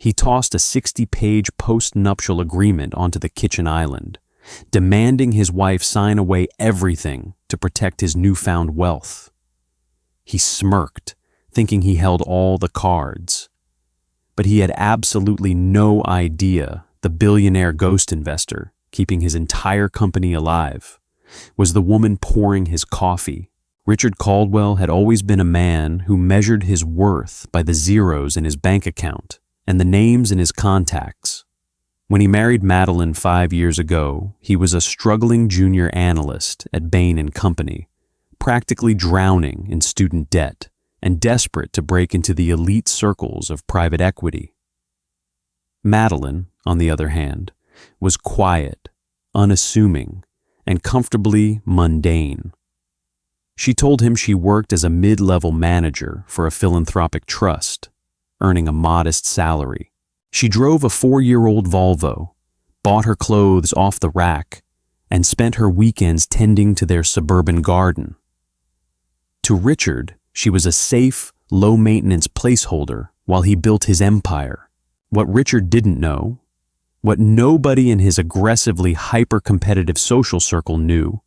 He tossed a 60-page postnuptial agreement onto the kitchen island, demanding his wife sign away everything to protect his newfound wealth. He smirked, thinking he held all the cards. But he had absolutely no idea the billionaire ghost investor, keeping his entire company alive, was the woman pouring his coffee. Richard Caldwell had always been a man who measured his worth by the zeros in his bank account and the names in his contacts. When he married Madeline 5 years ago, he was a struggling junior analyst at Bain & Company, practically drowning in student debt and desperate to break into the elite circles of private equity. Madeline, on the other hand, was quiet, unassuming, and comfortably mundane. She told him she worked as a mid-level manager for a philanthropic trust, earning a modest salary. She drove a 4-year-old Volvo, bought her clothes off the rack, and spent her weekends tending to their suburban garden. To Richard, she was a safe, low-maintenance placeholder while he built his empire. What Richard didn't know, what nobody in his aggressively hyper-competitive social circle knew,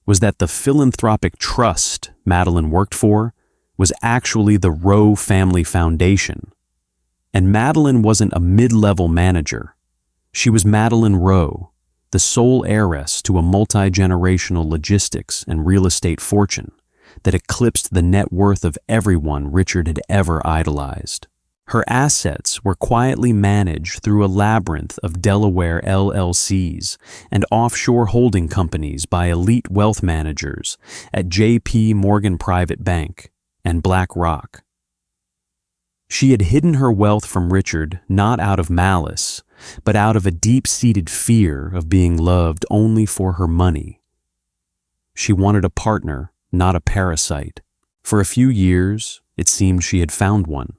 was that the philanthropic trust Madeline worked for was actually the Rowe Family Foundation. And Madeline wasn't a mid-level manager. She was Madeline Rowe, the sole heiress to a multi-generational logistics and real estate fortune that eclipsed the net worth of everyone Richard had ever idolized. Her assets were quietly managed through a labyrinth of Delaware LLCs and offshore holding companies by elite wealth managers at J.P. Morgan Private Bank and BlackRock. She had hidden her wealth from Richard not out of malice, but out of a deep-seated fear of being loved only for her money. She wanted a partner, not a parasite. For a few years, it seemed she had found one.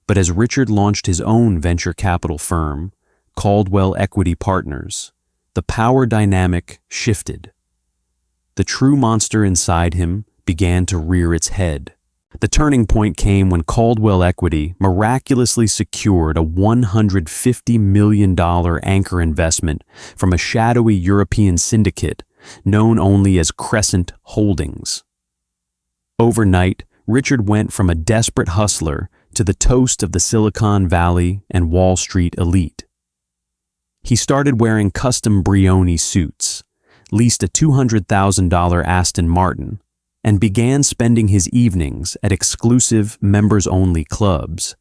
But as Richard launched his own venture capital firm, Caldwell Equity Partners, the power dynamic shifted. The true monster inside him began to rear its head. The turning point came when Caldwell Equity miraculously secured a $150 million anchor investment from a shadowy European syndicate known only as Crescent Holdings. Overnight, Richard went from a desperate hustler to the toast of the Silicon Valley and Wall Street elite. He started wearing custom Brioni suits, leased a $200,000 Aston Martin, and began spending his evenings at exclusive members-only clubs,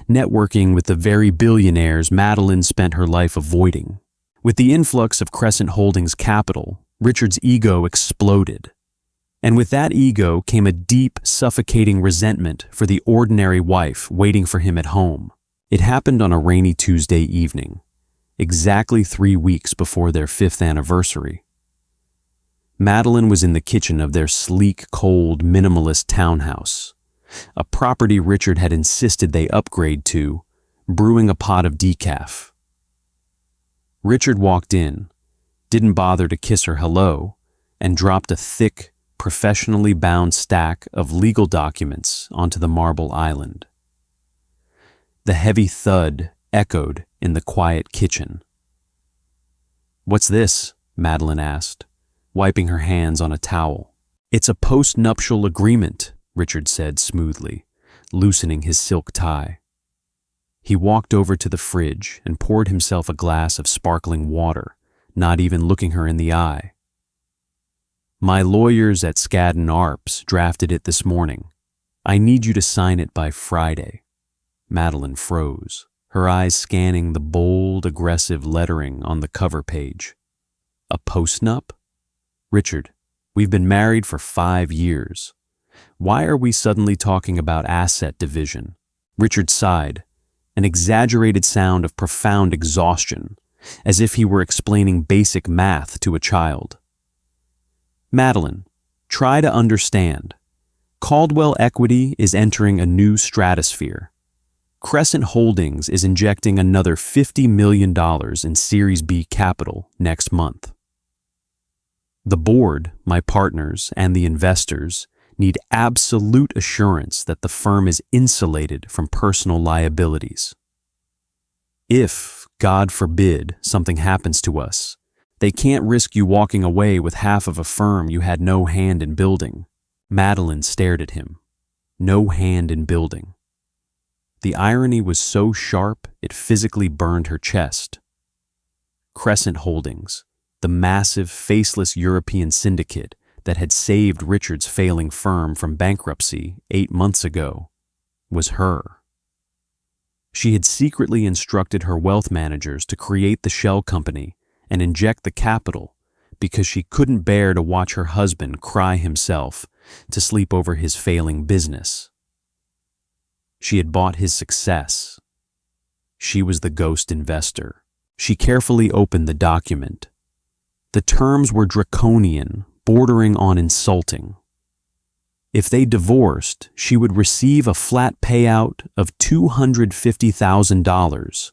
networking with the very billionaires Madeline spent her life avoiding. With the influx of Crescent Holdings capital, Richard's ego exploded. And with that ego came a deep, suffocating resentment for the ordinary wife waiting for him at home. It happened on a rainy Tuesday evening, exactly 3 weeks before their 5th anniversary. Madeline was in the kitchen of their sleek, cold, minimalist townhouse, a property Richard had insisted they upgrade to, brewing a pot of decaf. Richard walked in, didn't bother to kiss her hello, and dropped a thick, professionally bound stack of legal documents onto the marble island. The heavy thud echoed in the quiet kitchen. "What's this?" Madeline asked, wiping her hands on a towel. "It's a postnuptial agreement," Richard said smoothly, loosening his silk tie. He walked over to the fridge and poured himself a glass of sparkling water, not even looking her in the eye. "My lawyers at Skadden Arps drafted it this morning. I need you to sign it by Friday." Madeline froze, her eyes scanning the bold, aggressive lettering on the cover page. "A postnup? Richard, we've been married for 5 years. Why are we suddenly talking about asset division?" Richard sighed, an exaggerated sound of profound exhaustion, as if he were explaining basic math to a child. "Madeline, try to understand. Caldwell Equity is entering a new stratosphere. Crescent Holdings is injecting another $50 million in Series B capital next month. The board, my partners, and the investors need absolute assurance that the firm is insulated from personal liabilities. If, God forbid, something happens to us, they can't risk you walking away with half of a firm you had no hand in building. Madeline stared at him. No hand in building. The irony was so sharp it physically burned her chest. Crescent Holdings, the massive, faceless European syndicate that had saved Richard's failing firm from bankruptcy 8 months ago, was her. She had secretly instructed her wealth managers to create the shell company and inject the capital because she couldn't bear to watch her husband cry himself to sleep over his failing business. She had bought his success. She was the ghost investor. She carefully opened the document. The terms were draconian, bordering on insulting. If they divorced, she would receive a flat payout of $250,000,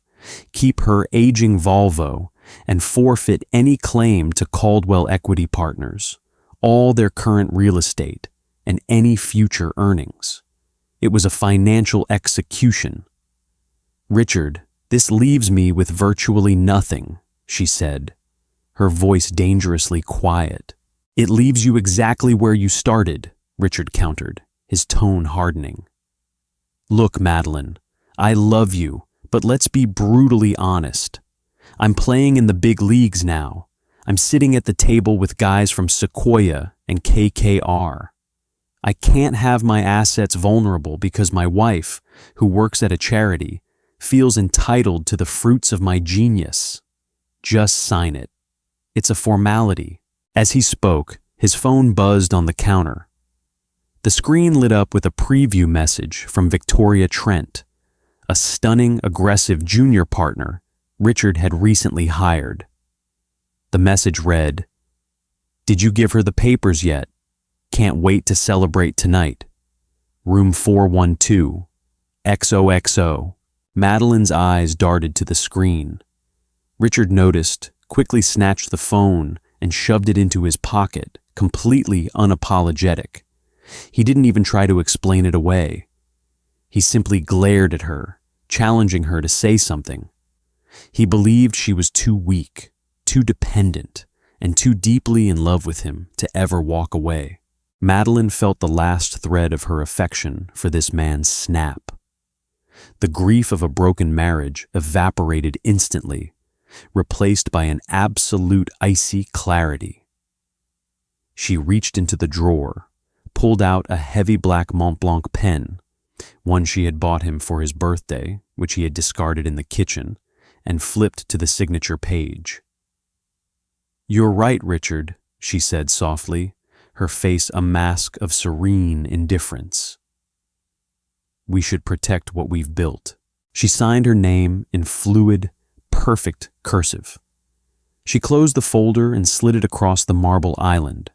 keep her aging Volvo, and forfeit any claim to Caldwell Equity Partners, all their current real estate, and any future earnings. It was a financial execution. "Richard, this leaves me with virtually nothing," she said, her voice dangerously quiet. "It leaves you exactly where you started," Richard countered, his tone hardening. "Look, Madeline, I love you, but let's be brutally honest. I'm playing in the big leagues now. I'm sitting at the table with guys from Sequoia and KKR. I can't have my assets vulnerable because my wife, who works at a charity, feels entitled to the fruits of my genius. Just sign it. It's a formality." As he spoke, his phone buzzed on the counter. The screen lit up with a preview message from Victoria Trent, a stunning, aggressive junior partner Richard had recently hired. The message read, "Did you give her the papers yet? Can't wait to celebrate tonight. Room 412, XOXO. Madeline's eyes darted to the screen. Richard noticed, quickly snatched the phone, and shoved it into his pocket, completely unapologetic. He didn't even try to explain it away. He simply glared at her, challenging her to say something. He believed she was too weak, too dependent, and too deeply in love with him to ever walk away. Madeline felt the last thread of her affection for this man snap. The grief of a broken marriage evaporated instantly, replaced by an absolute icy clarity. She reached into the drawer, pulled out a heavy black Montblanc pen, one she had bought him for his birthday, which he had discarded in the kitchen, and flipped to the signature page. "You're right, Richard," she said softly, her face a mask of serene indifference. "We should protect what we've built." She signed her name in fluid, perfect cursive. She closed the folder and slid it across the marble island.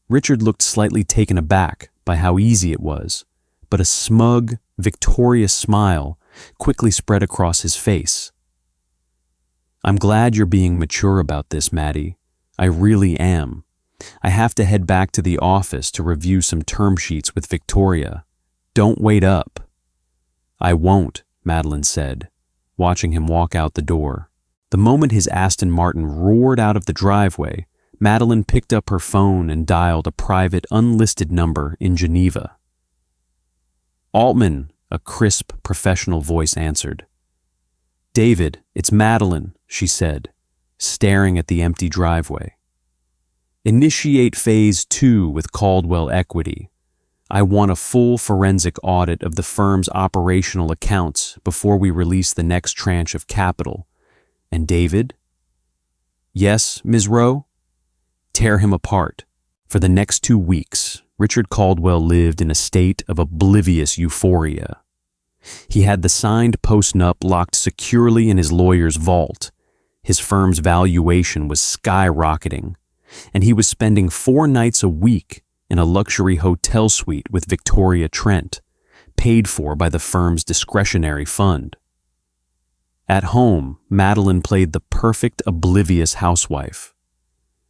Richard looked slightly taken aback by how easy it was, but a smug, victorious smile quickly spread across his face. "I'm glad you're being mature about this, Maddie. I really am. I have to head back to the office to review some term sheets with Victoria. Don't wait up." "I won't," Madeline said, watching him walk out the door. The moment his Aston Martin roared out of the driveway, Madeline picked up her phone and dialed a private, unlisted number in Geneva. "Altman," a crisp, professional voice answered. "David, it's Madeline," she said, staring at the empty driveway. "Initiate phase 2 with Caldwell Equity. I want a full forensic audit of the firm's operational accounts before we release the next tranche of capital. And David?" "Yes, Ms. Rowe?" "Tear him apart." For the next 2 weeks, Richard Caldwell lived in a state of oblivious euphoria. He had the signed postnup locked securely in his lawyer's vault. His firm's valuation was skyrocketing, and he was spending 4 nights a week in a luxury hotel suite with Victoria Trent, paid for by the firm's discretionary fund. At home, Madeline played the perfect oblivious housewife.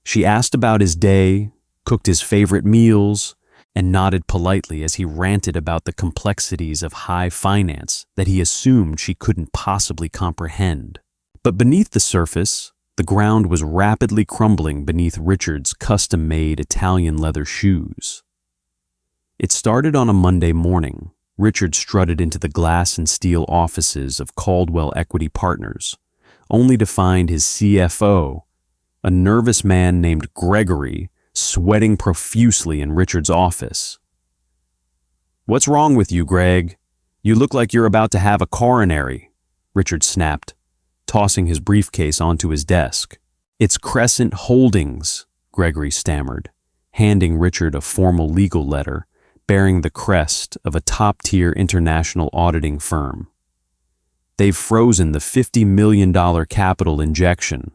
She asked about his day, cooked his favorite meals, and nodded politely as he ranted about the complexities of high finance that he assumed she couldn't possibly comprehend. But beneath the surface, the ground was rapidly crumbling beneath Richard's custom-made Italian leather shoes. It started on a Monday morning. Richard strutted into the glass and steel offices of Caldwell Equity Partners, only to find his CFO, a nervous man named Gregory, sweating profusely in Richard's office. "What's wrong with you, Greg? You look like you're about to have a coronary," Richard snapped, tossing his briefcase onto his desk. "It's Crescent Holdings," Gregory stammered, handing Richard a formal legal letter bearing the crest of a top-tier international auditing firm. "They've frozen the $50 million capital injection.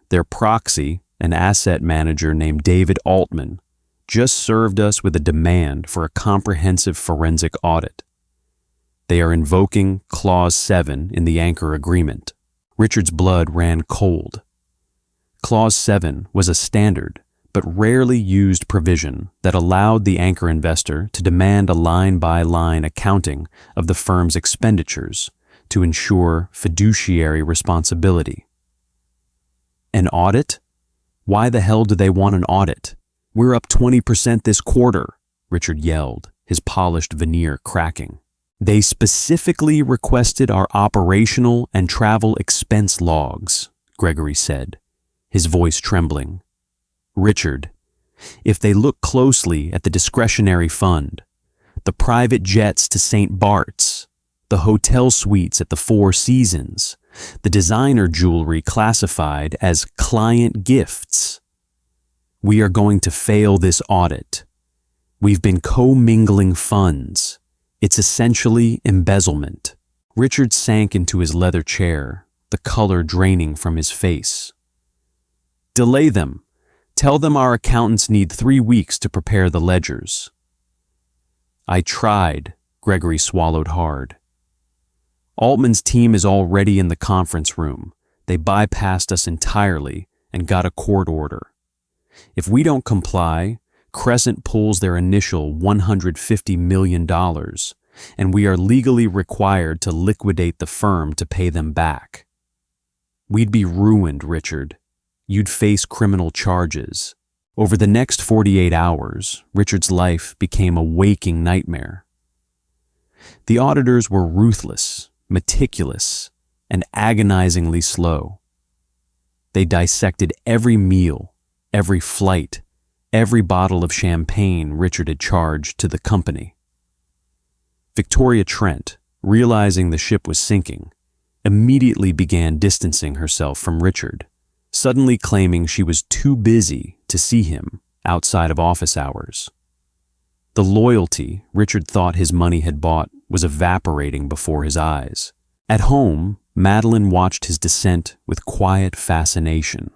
Their proxy, an asset manager named David Altman, just served us with a demand for a comprehensive forensic audit. They are invoking Clause 7 in the anchor agreement." Richard's blood ran cold. Clause 7 was a standard but rarely used provision that allowed the anchor investor to demand a line-by-line accounting of the firm's expenditures to ensure fiduciary responsibility. An audit? Why the hell do they want an audit? "We're up 20% this quarter," Richard yelled, his polished veneer cracking. "They specifically requested our operational and travel expense logs," Gregory said, his voice trembling. "Richard, if they look closely at the discretionary fund, the private jets to St. Bart's, the hotel suites at the Four Seasons, the designer jewelry classified as client gifts, we are going to fail this audit. We've been commingling funds. It's essentially embezzlement." Richard sank into his leather chair, the color draining from his face. "Delay them. Tell them our accountants need 3 weeks to prepare the ledgers." "I tried," Gregory swallowed hard. "Altman's team is already in the conference room. They bypassed us entirely and got a court order. If we don't comply, Crescent pulls their initial $150 million, and we are legally required to liquidate the firm to pay them back. We'd be ruined, Richard. You'd face criminal charges." Over the next 48 hours, Richard's life became a waking nightmare. The auditors were ruthless, meticulous, and agonizingly slow. They dissected every meal, every flight, every bottle of champagne Richard had charged to the company. Victoria Trent, realizing the ship was sinking, immediately began distancing herself from Richard, suddenly claiming she was too busy to see him outside of office hours. The loyalty Richard thought his money had bought was evaporating before his eyes. At home, Madeline watched his descent with quiet fascination.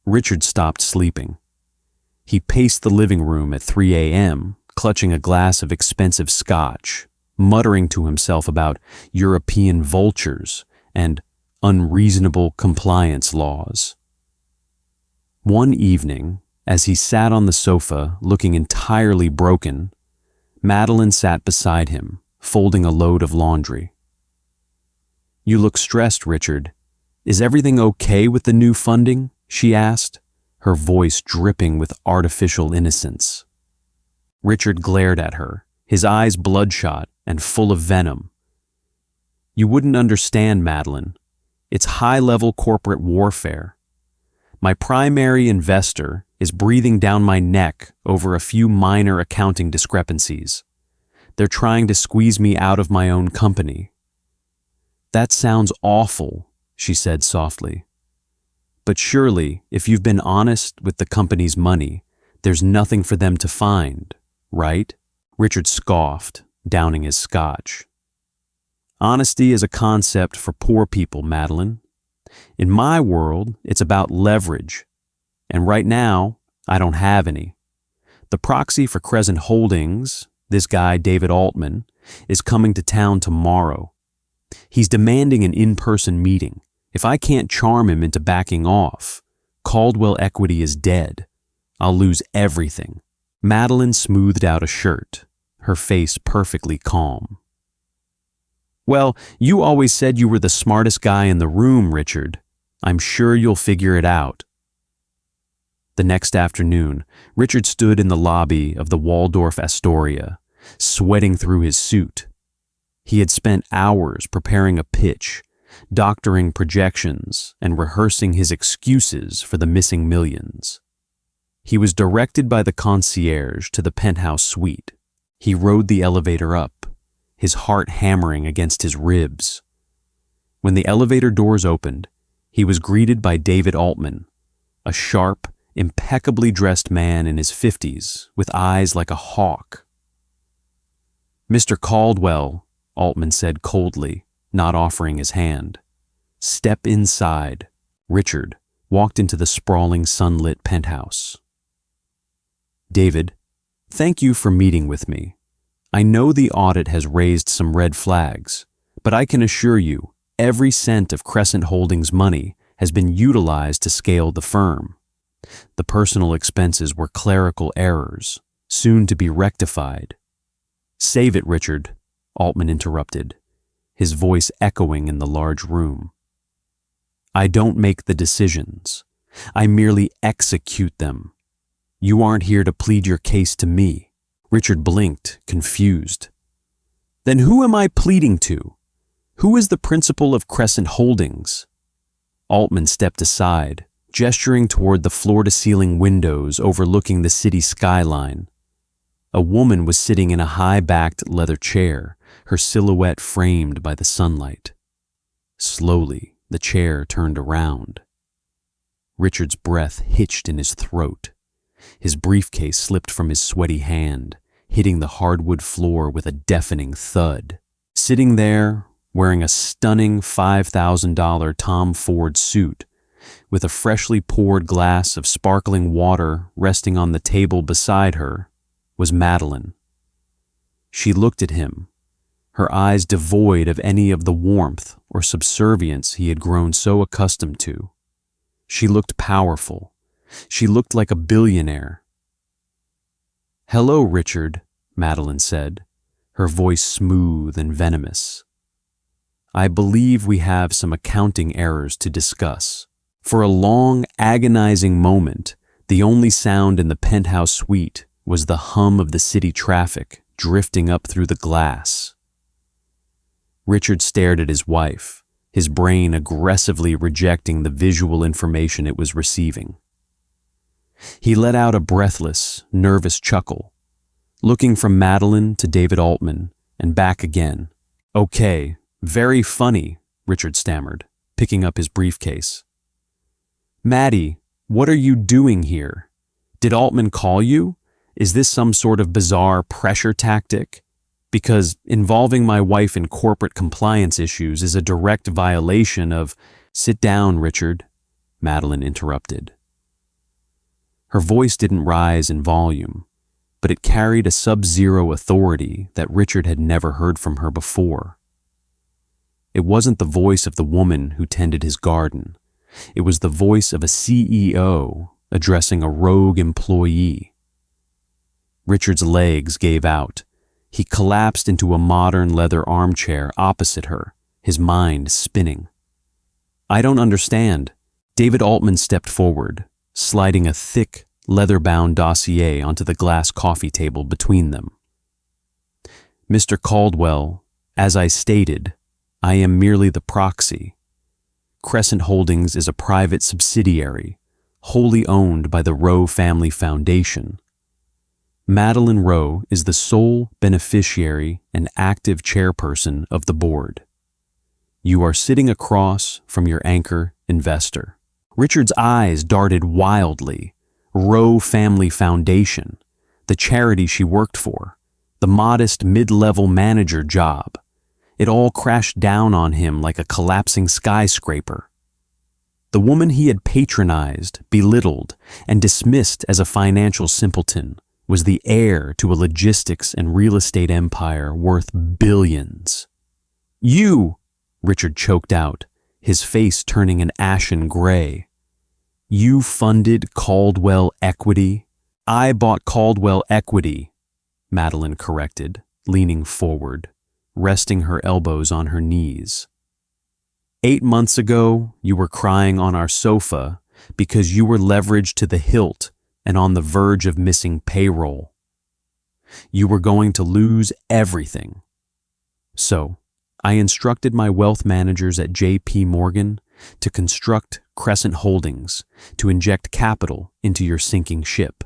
Richard stopped sleeping. He paced the living room at 3 a.m., clutching a glass of expensive scotch, muttering to himself about European vultures and unreasonable compliance laws. One evening, as he sat on the sofa looking entirely broken, Madeline sat beside him, folding a load of laundry. "You look stressed, Richard. Is everything okay with the new funding?" she asked, her voice dripping with artificial innocence. Richard glared at her, his eyes bloodshot and full of venom. "You wouldn't understand, Madeline. It's high-level corporate warfare. My primary investor is breathing down my neck over a few minor accounting discrepancies. They're trying to squeeze me out of my own company." "That sounds awful," she said softly. "But surely, if you've been honest with the company's money, there's nothing for them to find, right?" Richard scoffed, downing his scotch. "Honesty is a concept for poor people, Madeline. In my world, it's about leverage. And right now, I don't have any. The proxy for Crescent Holdings, this guy David Altman, is coming to town tomorrow. He's demanding an in-person meeting. If I can't charm him into backing off, Caldwell Equity is dead. I'll lose everything." Madeline smoothed out a shirt, her face perfectly calm. "Well, you always said you were the smartest guy in the room, Richard. I'm sure you'll figure it out." The next afternoon, Richard stood in the lobby of the Waldorf Astoria, sweating through his suit. He had spent hours preparing a pitch, doctoring projections, and rehearsing his excuses for the missing millions. He was directed by the concierge to the penthouse suite. He rode the elevator up, his heart hammering against his ribs. When the elevator doors opened, he was greeted by David Altman, a sharp, impeccably dressed man in his 50s with eyes like a hawk. "Mr. Caldwell," Altman said coldly, not offering his hand. "Step inside." Richard walked into the sprawling sunlit penthouse. "David, thank you for meeting with me. I know the audit has raised some red flags, but I can assure you every cent of Crescent Holdings' money has been utilized to scale the firm. The personal expenses were clerical errors, soon to be rectified." "Save it, Richard," Altman interrupted, his voice echoing in the large room. "I don't make the decisions. I merely execute them. You aren't here to plead your case to me." Richard blinked, confused. "Then who am I pleading to? Who is the principal of Crescent Holdings?" Altman stepped aside, gesturing toward the floor-to-ceiling windows overlooking the city skyline. A woman was sitting in a high-backed leather chair, her silhouette framed by the sunlight. Slowly, the chair turned around. Richard's breath hitched in his throat. His briefcase slipped from his sweaty hand, hitting the hardwood floor with a deafening thud. Sitting there, wearing a stunning $5,000 Tom Ford suit, with a freshly poured glass of sparkling water resting on the table beside her, was Madeline. She looked at him, her eyes devoid of any of the warmth or subservience he had grown so accustomed to. She looked powerful. She looked like a billionaire. "Hello, Richard," Madeline said, her voice smooth and venomous. "I believe we have some accounting errors to discuss." For a long, agonizing moment, the only sound in the penthouse suite was the hum of the city traffic drifting up through the glass. Richard stared at his wife, his brain aggressively rejecting the visual information it was receiving. He let out a breathless, nervous chuckle, looking from Madeline to David Altman and back again. "Okay, very funny," Richard stammered, picking up his briefcase. "Maddie, what are you doing here? Did Altman call you? Is this some sort of bizarre pressure tactic? Because involving my wife in corporate compliance issues is a direct violation of—" "Sit down, Richard," Madeline interrupted. Her voice didn't rise in volume, but it carried a sub-zero authority that Richard had never heard from her before. It wasn't the voice of the woman who tended his garden. It was the voice of a CEO addressing a rogue employee. Richard's legs gave out. He collapsed into a modern leather armchair opposite her, his mind spinning. "I don't understand." David Altman stepped forward, sliding a thick, leather-bound dossier onto the glass coffee table between them. "Mr. Caldwell, as I stated, I am merely the proxy. Crescent Holdings is a private subsidiary, wholly owned by the Rowe Family Foundation. Madeline Rowe is the sole beneficiary and active chairperson of the board. You are sitting across from your anchor investor." Richard's eyes darted wildly. Rowe Family Foundation, the charity she worked for, the modest mid-level manager job. It all crashed down on him like a collapsing skyscraper. The woman he had patronized, belittled, and dismissed as a financial simpleton was the heir to a logistics and real estate empire worth billions. "You," Richard choked out, his face turning an ashen gray. "You funded Caldwell Equity, I bought Caldwell equity, Madeline corrected, leaning forward, resting her elbows on her knees. 8 months ago, you were crying on our sofa because you were leveraged to the hilt and on the verge of missing payroll. You were going to lose everything. So, I instructed my wealth managers at J.P. Morgan to construct Crescent Holdings to inject capital into your sinking ship.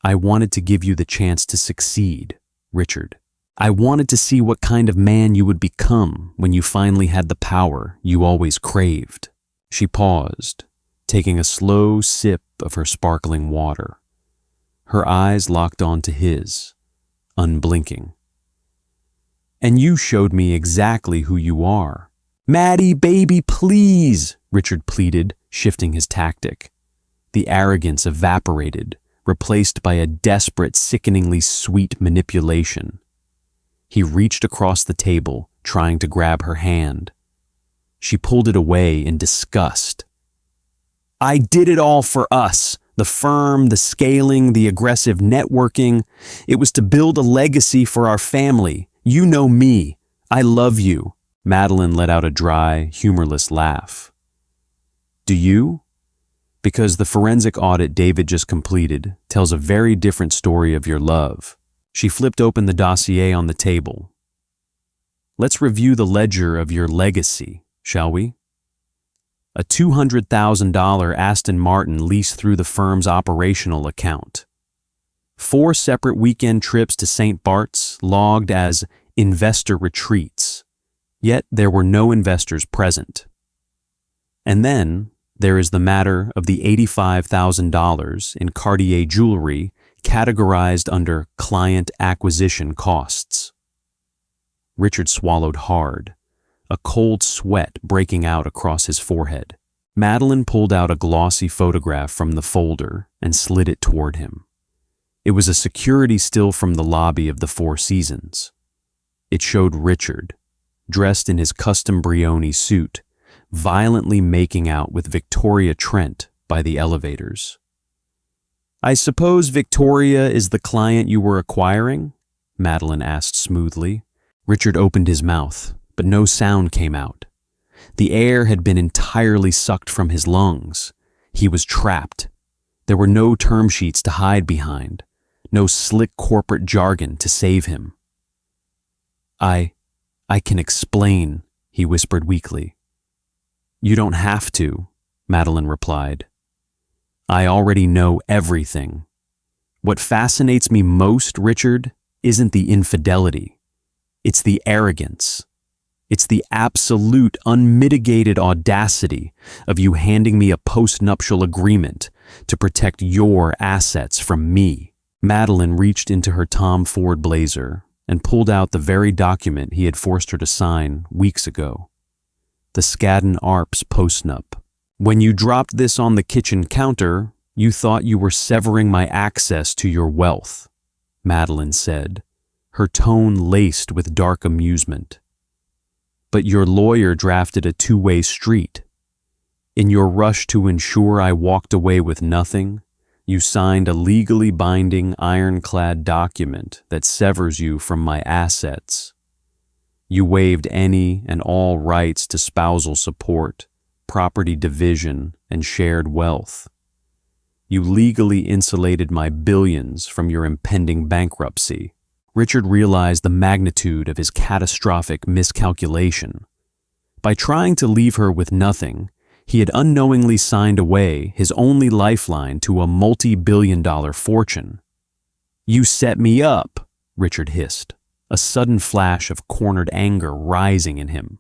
I wanted to give you the chance to succeed, Richard. I wanted to see what kind of man you would become when you finally had the power you always craved. She paused, taking a slow sip of her sparkling water. Her eyes locked onto his, unblinking. And you showed me exactly who you are. Maddie, baby, please, Richard pleaded, shifting his tactic. The arrogance evaporated, replaced by a desperate, sickeningly sweet manipulation. He reached across the table, trying to grab her hand. She pulled it away in disgust. I did it all for us. The firm, the scaling, the aggressive networking. It was to build a legacy for our family. You know me. I love you. Madeline let out a dry, humorless laugh. Do you? Because the forensic audit David just completed tells a very different story of your love. She flipped open the dossier on the table. Let's review the ledger of your legacy, shall we? A $200,000 Aston Martin leased through the firm's operational account. 4 separate weekend trips to St. Bart's logged as investor retreats, yet there were no investors present. And then there is the matter of the $85,000 in Cartier jewelry categorized under client acquisition costs. Richard swallowed hard, a cold sweat breaking out across his forehead. Madeline pulled out a glossy photograph from the folder and slid it toward him. It was a security still from the lobby of the Four Seasons. It showed Richard, dressed in his custom Brioni suit, violently making out with Victoria Trent by the elevators. I suppose Victoria is the client you were acquiring? Madeline asked smoothly. Richard opened his mouth, but no sound came out. The air had been entirely sucked from his lungs. He was trapped. There were no term sheets to hide behind, no slick corporate jargon to save him. I can explain, he whispered weakly. You don't have to, Madeline replied. I already know everything. What fascinates me most, Richard, isn't the infidelity. It's the arrogance. It's the absolute, unmitigated audacity of you handing me a postnuptial agreement to protect your assets from me. Madeline reached into her Tom Ford blazer and pulled out the very document he had forced her to sign weeks ago. The Skadden Arps postnup. When you dropped this on the kitchen counter, you thought you were severing my access to your wealth, Madeline said, her tone laced with dark amusement. But your lawyer drafted a two-way street. In your rush to ensure I walked away with nothing, you signed a legally binding ironclad document that severs you from my assets. You waived any and all rights to spousal support, property division, and shared wealth. You legally insulated my billions from your impending bankruptcy. Richard realized the magnitude of his catastrophic miscalculation. By trying to leave her with nothing, he had unknowingly signed away his only lifeline to a multi-billion-dollar fortune. You set me up, Richard hissed, a sudden flash of cornered anger rising in him.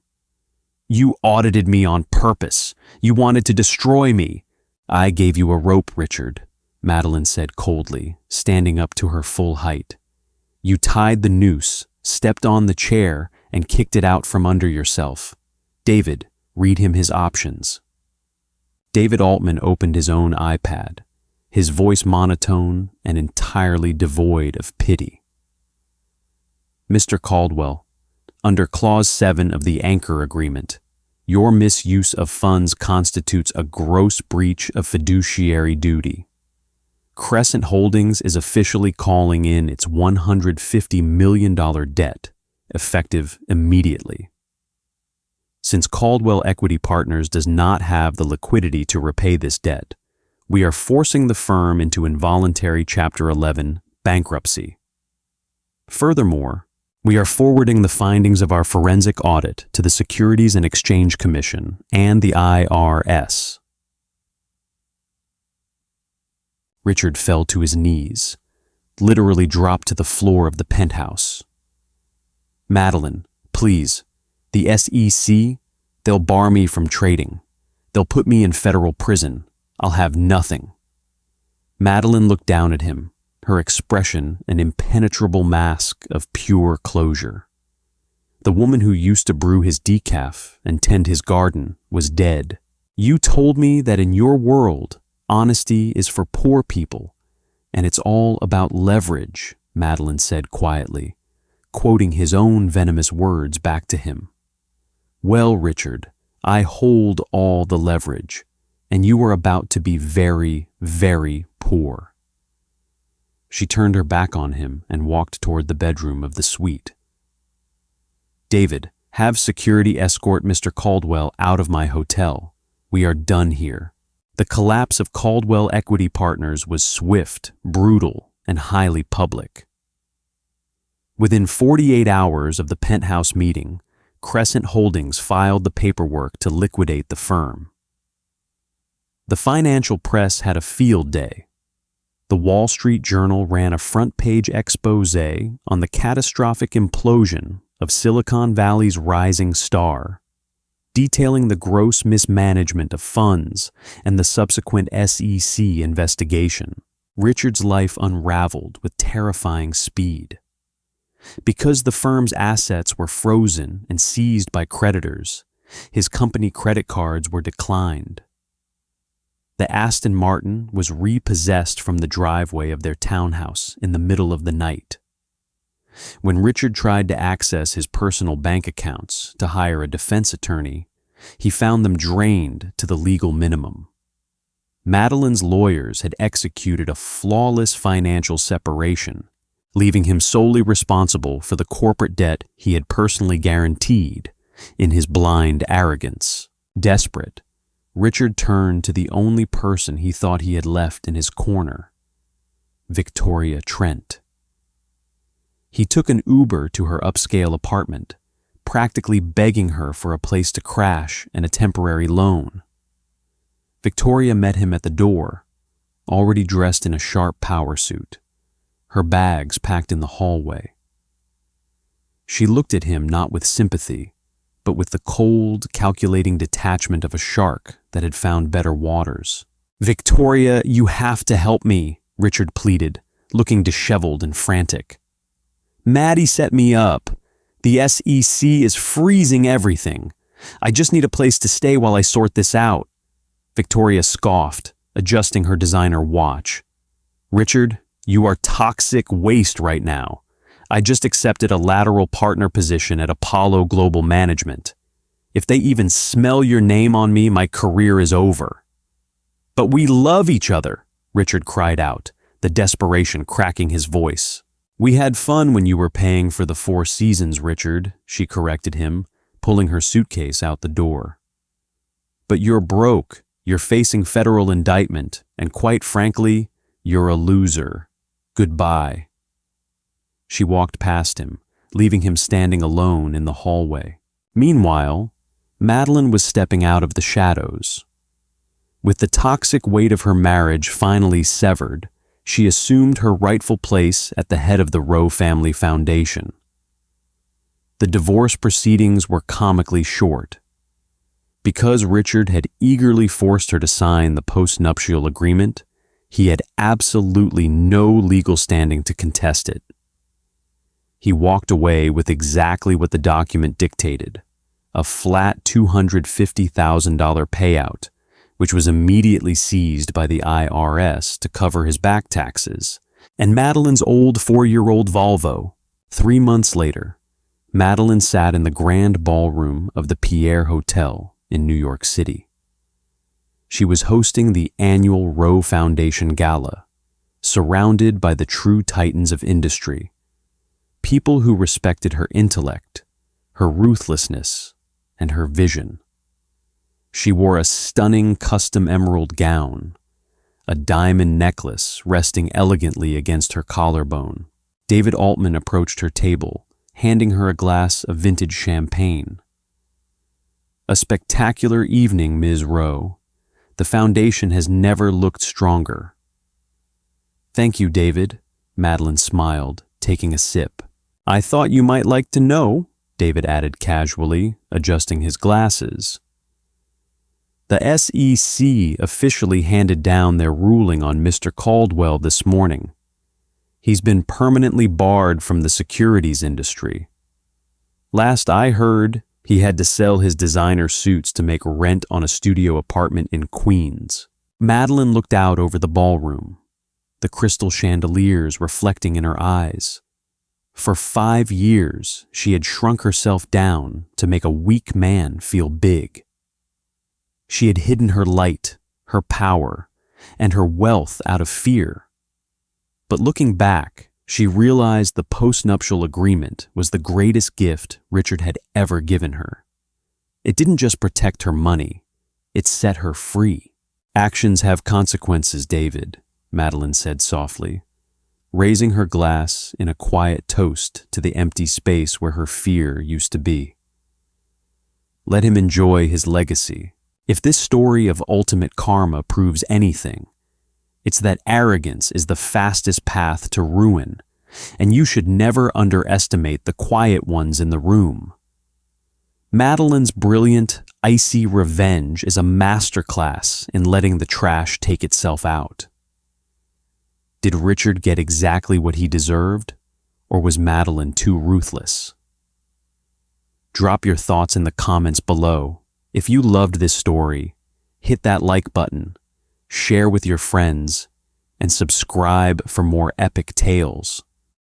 You audited me on purpose. You wanted to destroy me. I gave you a rope, Richard, Madeline said coldly, standing up to her full height. You tied the noose, stepped on the chair, and kicked it out from under yourself. David, read him his options. David Altman opened his own iPad, his voice monotone and entirely devoid of pity. Mr. Caldwell, under Clause 7 of the Anchor Agreement, your misuse of funds constitutes a gross breach of fiduciary duty. Crescent Holdings is officially calling in its $150 million debt, effective immediately. Since Caldwell Equity Partners does not have the liquidity to repay this debt, we are forcing the firm into involuntary Chapter 11 bankruptcy. Furthermore, we are forwarding the findings of our forensic audit to the Securities and Exchange Commission and the IRS. Richard fell to his knees, literally dropped to the floor of the penthouse. Madeline, please, the SEC, they'll bar me from trading. They'll put me in federal prison. I'll have nothing. Madeline looked down at him, her expression an impenetrable mask of pure closure. The woman who used to brew his decaf and tend his garden was dead. You told me that in your world, honesty is for poor people, and it's all about leverage, Madeline said quietly, quoting his own venomous words back to him. Well, Richard, I hold all the leverage, and you are about to be very, very poor. She turned her back on him and walked toward the bedroom of the suite. David, have security escort Mr. Caldwell out of my hotel. We are done here. The collapse of Caldwell Equity Partners was swift, brutal, and highly public. Within 48 hours of the penthouse meeting, Crescent Holdings filed the paperwork to liquidate the firm. The financial press had a field day. The Wall Street Journal ran a front-page expose on the catastrophic implosion of Silicon Valley's rising star, detailing the gross mismanagement of funds and the subsequent SEC investigation. Richard's life unraveled with terrifying speed. Because the firm's assets were frozen and seized by creditors, his company credit cards were declined. The Aston Martin was repossessed from the driveway of their townhouse in the middle of the night. When Richard tried to access his personal bank accounts to hire a defense attorney, he found them drained to the legal minimum. Madeline's lawyers had executed a flawless financial separation, leaving him solely responsible for the corporate debt he had personally guaranteed in his blind arrogance. Desperate, Richard turned to the only person he thought he had left in his corner, Victoria Trent. He took an Uber to her upscale apartment, practically begging her for a place to crash and a temporary loan. Victoria met him at the door, already dressed in a sharp power suit, her bags packed in the hallway. She looked at him not with sympathy, but with the cold, calculating detachment of a shark that had found better waters. Victoria, you have to help me, Richard pleaded, looking disheveled and frantic. Maddie set me up. The SEC is freezing everything. I just need a place to stay while I sort this out. Victoria scoffed, adjusting her designer watch. Richard, you are toxic waste right now. I just accepted a lateral partner position at Apollo Global Management. If they even smell your name on me, my career is over. But we love each other, Richard cried out, the desperation cracking his voice. We had fun when you were paying for the Four Seasons, Richard, she corrected him, pulling her suitcase out the door. But you're broke, you're facing federal indictment, and quite frankly, you're a loser. Goodbye. She walked past him, leaving him standing alone in the hallway. Meanwhile, Madeline was stepping out of the shadows. With the toxic weight of her marriage finally severed, she assumed her rightful place at the head of the Rowe family foundation. The divorce proceedings were comically short. Because Richard had eagerly forced her to sign the postnuptial agreement, he had absolutely no legal standing to contest it. He walked away with exactly what the document dictated, a flat $250,000 payout, which was immediately seized by the IRS to cover his back taxes, and Madeline's old 4-year-old Volvo. 3 months later, Madeline sat in the grand ballroom of the Pierre Hotel in New York City. She was hosting the annual Rowe Foundation Gala, surrounded by the true titans of industry, people who respected her intellect, her ruthlessness, and her vision. She wore a stunning custom emerald gown, a diamond necklace resting elegantly against her collarbone. David Altman approached her table, handing her a glass of vintage champagne. "A spectacular evening, Ms. Rowe. The foundation has never looked stronger." "Thank you, David," Madeline smiled, taking a sip. "I thought you might like to know," David added casually, adjusting his glasses. "The SEC officially handed down their ruling on Mr. Caldwell this morning. He's been permanently barred from the securities industry. Last I heard, he had to sell his designer suits to make rent on a studio apartment in Queens." Madeline looked out over the ballroom, the crystal chandeliers reflecting in her eyes. For 5 years, she had shrunk herself down to make a weak man feel big. She had hidden her light, her power, and her wealth out of fear. But looking back, she realized the postnuptial agreement was the greatest gift Richard had ever given her. It didn't just protect her money, it set her free. "Actions have consequences, David," Madeline said softly, raising her glass in a quiet toast to the empty space where her fear used to be. "Let him enjoy his legacy. If this story of ultimate karma proves anything, it's that arrogance is the fastest path to ruin, and you should never underestimate the quiet ones in the room." Madeline's brilliant, icy revenge is a masterclass in letting the trash take itself out. Did Richard get exactly what he deserved, or was Madeline too ruthless? Drop your thoughts in the comments below. If you loved this story, hit that like button, share with your friends, and subscribe for more epic tales.